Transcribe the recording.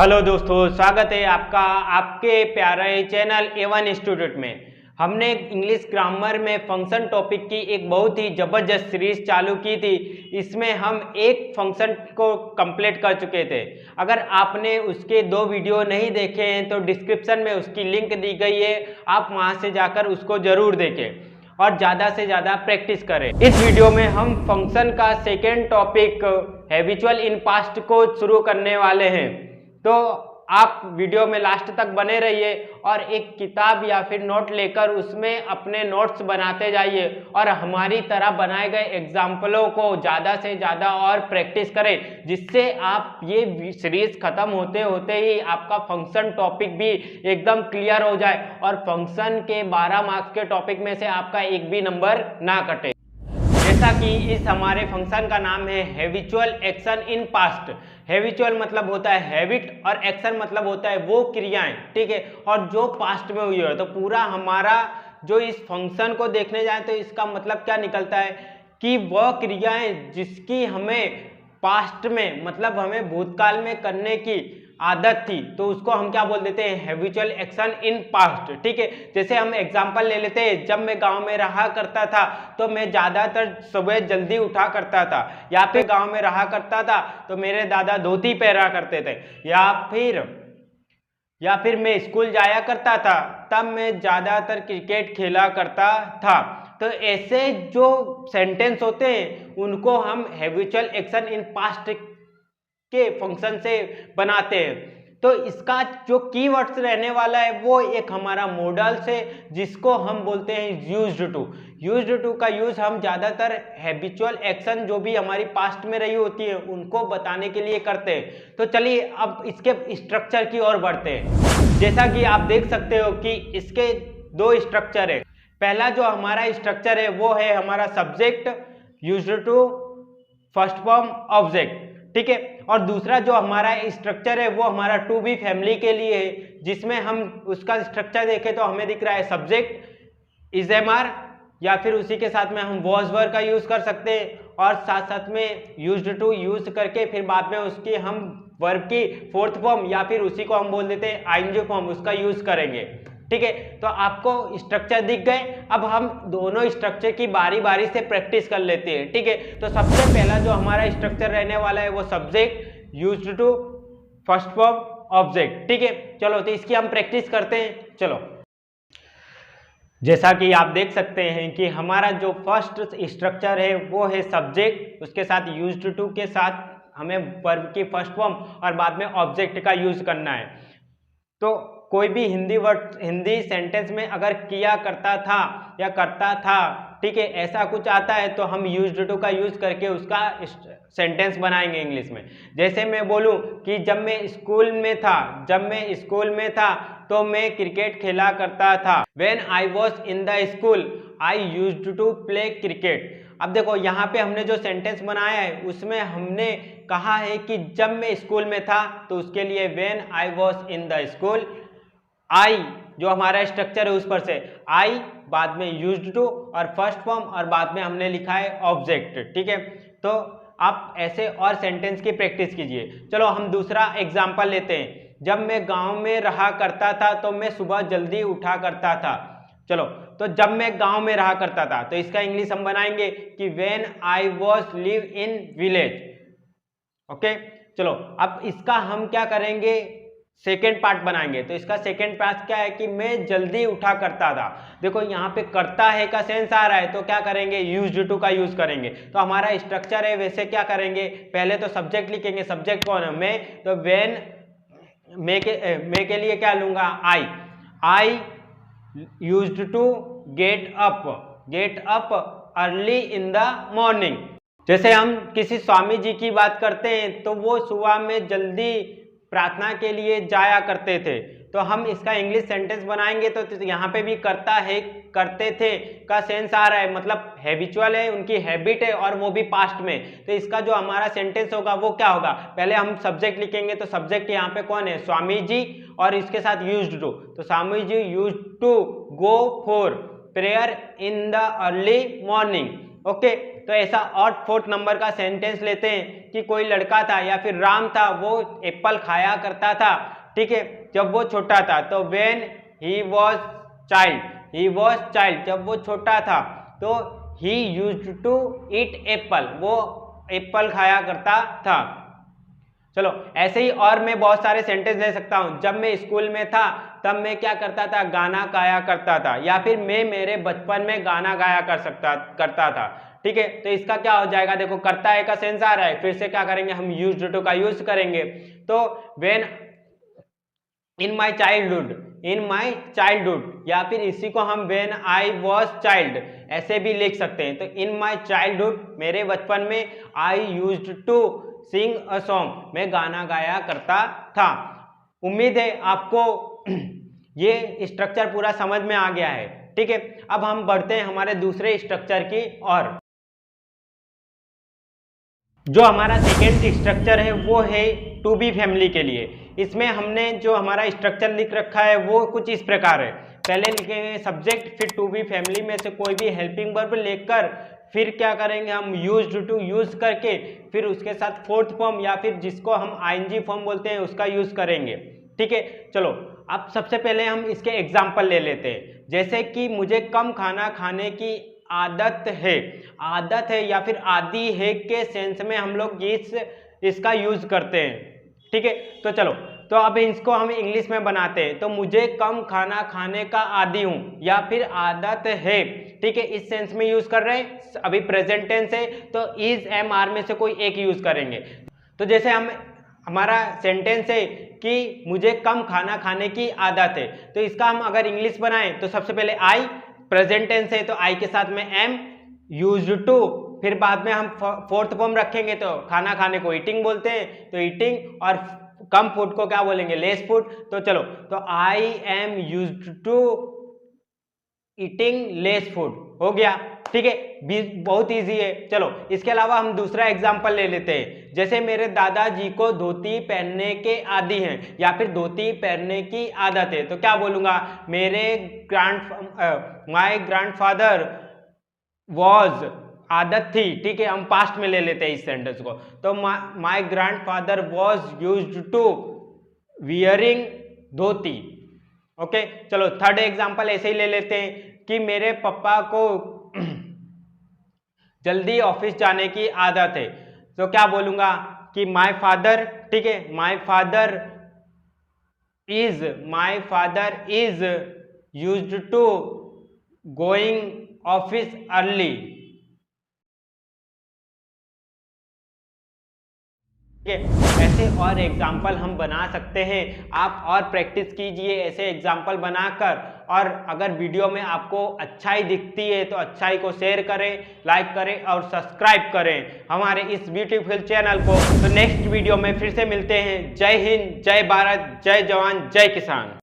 Hello दोस्तों, स्वागत है आपका आपके प्यारे चैनल A1 इंस्टीट्यूट में। हमने इंग्लिश ग्रामर में फंक्शन टॉपिक की एक बहुत ही ज़बरदस्त सीरीज चालू की थी। इसमें हम एक फंक्शन को कंप्लीट कर चुके थे। अगर आपने उसके 2 वीडियो नहीं देखे हैं तो डिस्क्रिप्शन में उसकी लिंक दी गई है, आप वहां से जाकर उसको ज़रूर देखें और ज़्यादा से ज़्यादा प्रैक्टिस करें। इस वीडियो में हम फंक्शन का second topic habitual in past को शुरू करने वाले हैं, तो आप वीडियो में लास्ट तक बने रहिए और एक किताब या फिर नोट लेकर उसमें अपने नोट्स बनाते जाइए और हमारी तरह बनाए गए एग्जाम्पलों को ज़्यादा से ज़्यादा और प्रैक्टिस करें, जिससे आप ये सीरीज खत्म होते होते ही आपका फंक्शन टॉपिक भी एकदम क्लियर हो जाए और फंक्शन के 12 मार्क्स के टॉपिक में से आपका एक भी नंबर ना कटे। जैसा कि इस हमारे फंक्शन का नाम है habitual action in past. Habitual मतलब होता है हैबिट और एक्शन मतलब होता है वो क्रियाएं, ठीक है, और जो पास्ट में हुई है। तो पूरा हमारा जो इस फंक्शन को देखने जाए तो इसका मतलब क्या निकलता है कि वह क्रियाएं जिसकी हमें पास्ट में मतलब हमें भूतकाल में करने की आदत थी, तो उसको हम क्या बोल देते हैं, हैबिचुअल एक्शन इन पास्ट, ठीक है। जैसे हम एग्जांपल ले लेते हैं, जब मैं गांव में रहा करता था तो मैं ज़्यादातर सुबह जल्दी उठा करता था, या फिर गांव में रहा करता था तो मेरे दादा धोती पहना करते थे, या फिर मैं स्कूल जाया करता था तब मैं ज़्यादातर क्रिकेट खेला करता था। तो ऐसे जो सेंटेंस होते हैं उनको हम हैबिचुअल एक्शन इन पास्ट के फंक्शन से बनाते हैं। तो इसका जो कीवर्ड्स रहने वाला है वो एक हमारा मॉडल्स है, जिसको हम बोलते हैं यूज्ड टू। यूज्ड टू का यूज हम ज़्यादातर हैबिचुअल एक्शन जो भी हमारी पास्ट में रही होती है उनको बताने के लिए करते हैं। तो चलिए अब इसके स्ट्रक्चर की ओर बढ़ते हैं। जैसा कि आप देख सकते हो कि इसके 2 स्ट्रक्चर है। पहला जो हमारा स्ट्रक्चर है वो है हमारा subject used to first form object, ठीक है। और दूसरा जो हमारा स्ट्रक्चर है वो हमारा टू बी फैमिली के लिए है, जिसमें हम उसका स्ट्रक्चर देखें तो हमें दिख रहा है सब्जेक्ट इज एम आर, या फिर उसी के साथ में हम वॉज वर का यूज कर सकते हैं और साथ साथ में यूज्ड टू यूज करके फिर बाद में उसकी हम वर्ब की फोर्थ फॉर्म या फिर उसी को हम बोल देते हैं आईएनजी फॉर्म, उसका यूज करेंगे, ठीक है। तो आपको स्ट्रक्चर दिख गए। अब हम दोनों स्ट्रक्चर की बारी बारी से प्रैक्टिस कर लेते हैं, ठीक है। तो सबसे पहला जो हमारा स्ट्रक्चर रहने वाला है वो subject used to first form object, ठीक है। चलो तो इसकी हम प्रैक्टिस करते हैं। चलो, जैसा कि आप देख सकते हैं कि हमारा जो फर्स्ट स्ट्रक्चर है वो है सब्जेक्ट, उसके साथ यूज्ड टू के साथ हमें वर्ब की फर्स्ट फॉर्म और बाद में ऑब्जेक्ट का यूज करना है। तो कोई भी हिंदी सेंटेंस में अगर किया करता था या करता था, ठीक है, ऐसा कुछ आता है तो हम यूज्ड टू का यूज करके उसका सेंटेंस बनाएंगे इंग्लिश में। जैसे मैं बोलूं कि जब मैं स्कूल में था तो मैं क्रिकेट खेला करता था। When I was in the school, I used to play cricket। अब देखो यहाँ पे हमने जो सेंटेंस बनाया है उसमें हमने कहा है कि जब मैं स्कूल में था, तो उसके लिए when I was in the school, I जो हमारा स्ट्रक्चर है उस पर से I, बाद में यूज्ड टू और फर्स्ट फॉर्म और बाद में हमने लिखा है ऑब्जेक्ट, ठीक है। तो आप ऐसे और सेंटेंस की प्रैक्टिस कीजिए। चलो हम दूसरा एग्जाम्पल लेते हैं। जब मैं गांव में रहा करता था तो मैं सुबह जल्दी उठा करता था। चलो, तो जब मैं गांव में रहा करता था तो इसका इंग्लिश हम बनाएंगे कि when I was live in village, okay. चलो अब इसका हम क्या करेंगे, सेकेंड पार्ट बनाएंगे। तो इसका सेकेंड पार्ट क्या है कि मैं जल्दी उठा करता था। देखो यहाँ पे करता है का सेंस आ रहा है तो क्या करेंगे, यूज्ड टू का यूज करेंगे। तो हमारा स्ट्रक्चर है वैसे क्या करेंगे, पहले तो सब्जेक्ट लिखेंगे, सब्जेक्ट कौन है, मैं, तो व्हेन मैं के लिए क्या लूंगा, I used to get up early in the morning. जैसे हम किसी स्वामी जी की बात करते हैं तो वो सुबह में जल्दी प्रार्थना के लिए जाया करते थे। तो हम इसका इंग्लिश सेंटेंस बनाएंगे तो यहाँ पे भी करता है, करते थे का सेंस आ रहा है, मतलब हैबिचुअल है, उनकी हैबिट है और वो भी पास्ट में। तो इसका जो हमारा सेंटेंस होगा वो क्या होगा, पहले हम सब्जेक्ट लिखेंगे तो सब्जेक्ट यहाँ पे कौन है, स्वामी जी, और इसके साथ यूज्ड टू। तो Swami ji used to go for prayer in the early morning, okay. तो ऐसा और फोर्थ नंबर का सेंटेंस लेते हैं कि कोई लड़का था या फिर राम था, वो एप्पल खाया करता था, ठीक है, जब वो छोटा था। तो व्हेन ही वॉज चाइल्ड, जब वो छोटा था तो he used to eat apple, वो एप्पल खाया करता था। चलो ऐसे ही और मैं बहुत सारे सेंटेंस ले सकता हूं। जब मैं स्कूल में था तब मैं क्या करता था, गाना गाया करता था, या फिर मैं मेरे बचपन में गाना गाया करता था, ठीक है। तो इसका क्या हो जाएगा, देखो करता है का सेंस आ रहा है, फिर से क्या करेंगे हम यूज्ड टू का यूज करेंगे। तो व्हेन इन माई चाइल्डहुड, या फिर इसी को हम व्हेन आई वॉज चाइल्ड ऐसे भी लिख सकते हैं। तो इन माई चाइल्डहुड, मेरे बचपन में, I used to sing a song, मैं गाना गाया करता था। उम्मीद है आपको ये स्ट्रक्चर पूरा समझ में आ गया है, ठीक है। अब हम बढ़ते हैं हमारे दूसरे स्ट्रक्चर की ओर। जो हमारा सेकेंड स्ट्रक्चर है वो है टू बी फैमिली के लिए। इसमें हमने जो हमारा स्ट्रक्चर लिख रखा है वो कुछ इस प्रकार है। पहले लिखेंगे सब्जेक्ट, फिर टू बी फैमिली में से कोई भी हेल्पिंग वर्ब लेकर फिर क्या करेंगे हम यूज्ड टू यूज करके, फिर उसके साथ फोर्थ फॉर्म या फिर जिसको हम आईएनजी फॉर्म बोलते हैं उसका यूज करेंगे, ठीक है। चलो अब सबसे पहले हम इसके एग्जाम्पल ले लेते हैं। जैसे कि मुझे कम खाना खाने की आदत है या फिर आदि है के सेंस में हम लोग इसका यूज करते हैं, ठीक है। तो चलो, तो अब इसको हम इंग्लिश में बनाते हैं। तो मुझे कम खाना खाने का आदी हूं या फिर आदत है, ठीक है, इस सेंस में यूज कर रहे हैं। अभी प्रेजेंट टेंस है तो इज एम आर में से कोई एक यूज करेंगे। तो जैसे हमारा सेंटेंस है कि मुझे कम खाना खाने की आदत है, तो इसका हम अगर इंग्लिश बनाएं तो सबसे पहले आई, प्रेजेंट टेंस है तो आई के साथ में एम, यूज्ड टू, फिर बाद में हम फोर्थ फॉर्म रखेंगे तो खाना खाने को ईटिंग बोलते हैं, तो ईटिंग, और कम फूड को क्या बोलेंगे, लेस फूड। तो चलो, तो I am used to eating less food हो गया, ठीक है, बहुत इजी है। चलो इसके अलावा हम दूसरा एग्जांपल ले लेते हैं। जैसे मेरे दादाजी को धोती पहनने के आदी हैं या फिर धोती पहनने की आदत है, तो क्या बोलूंगा, माय ग्रैंडफादर वॉज, आदत थी, ठीक है, हम पास्ट में ले लेते हैं इस सेंटेंस को। तो my grandfather was used to wearing dhoti, okay. चलो थर्ड एग्जांपल ऐसे ही ले लेते हैं कि मेरे पापा को जल्दी ऑफिस जाने की आदत है, तो क्या बोलूंगा कि माय फादर, ठीक है, my father is used to going office early, ऐसे और एग्जाम्पल हम बना सकते हैं। आप और प्रैक्टिस कीजिए ऐसे एग्जाम्पल बनाकर, और अगर वीडियो में आपको अच्छाई दिखती है तो अच्छाई को शेयर करें, लाइक करें और सब्सक्राइब करें हमारे इस ब्यूटीफुल चैनल को। तो नेक्स्ट वीडियो में फिर से मिलते हैं। जय हिंद, जय भारत, जय जवान, जय किसान।